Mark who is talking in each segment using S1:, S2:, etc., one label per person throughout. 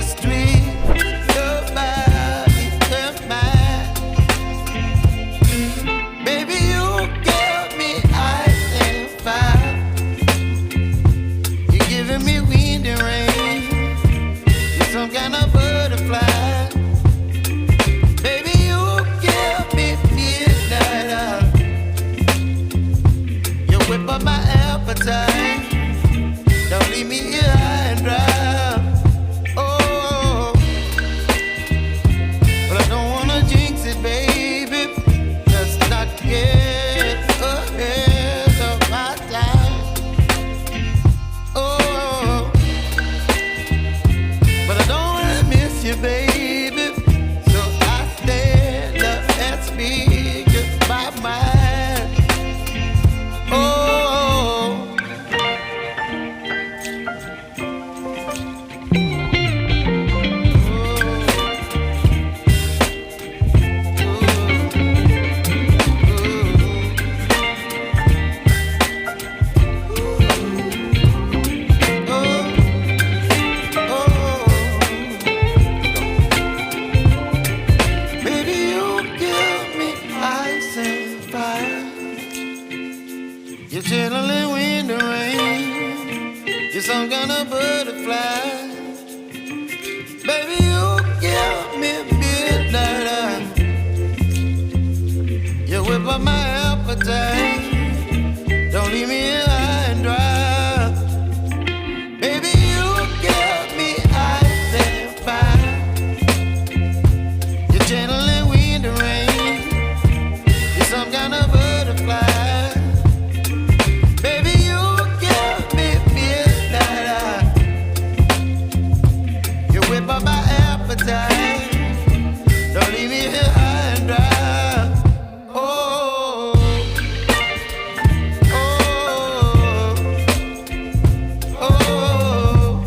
S1: street, your body and mine. Baby, you give me ice and fire. You're giving me wind and rain. You're some kind of butterfly. Baby, you give me midnight. You whip up my appetite. Don't leave me here high and dry. Oh, but I don't wanna jinx it, baby. Let's not get ahead of my time. Oh, but I don't wanna miss you, baby. So I stand up and speak my mind. Oh. Baby, you give me ice and fire. You're chilling wind and rain. You're some kind of butterfly. Baby, you give me midnight. You whip up my appetite. Don't leave me here high and dry. Baby, you give me ice and fire. You're channeling wind and rain. You're some kind of butterfly. Baby, you give me midnight. You whip up my appetite. Don't leave me here high and dry. Oh, oh, oh, oh,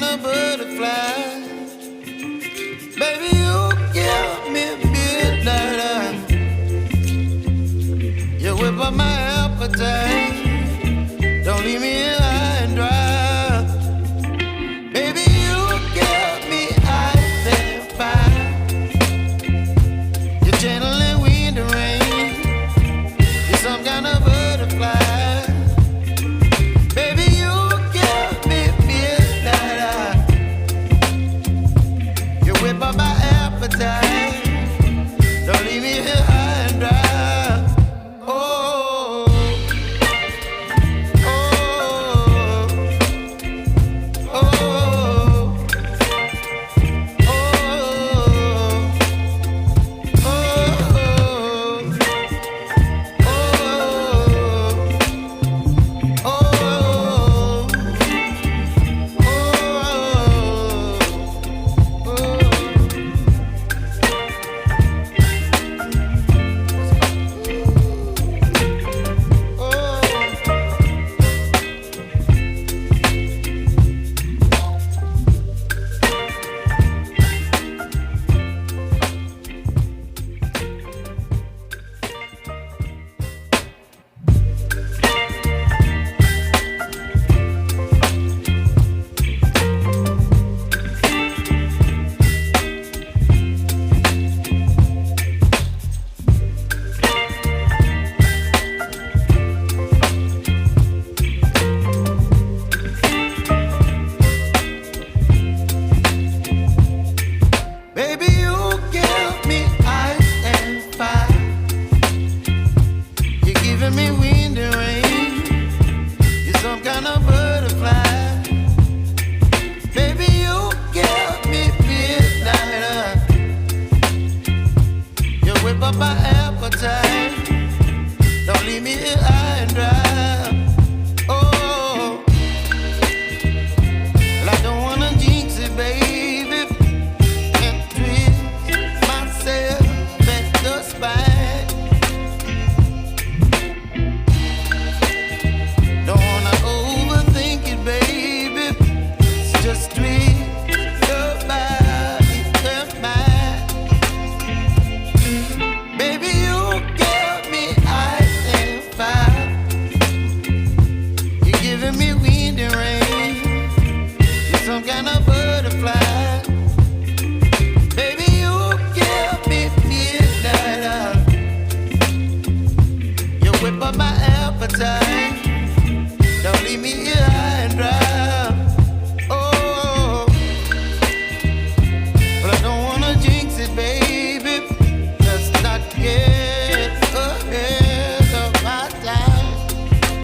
S1: kind of butterfly. Baby, you give me midnight. You whip up my appetite. Don't leave me here high and dry. Baby, you give me ice and fire. You're channeling wind and rain. You're some kind of butterfly. Baby, you give me midnight. You whip up my appetite. Don't leave me here high and dry. Whip up my appetite. Don't leave me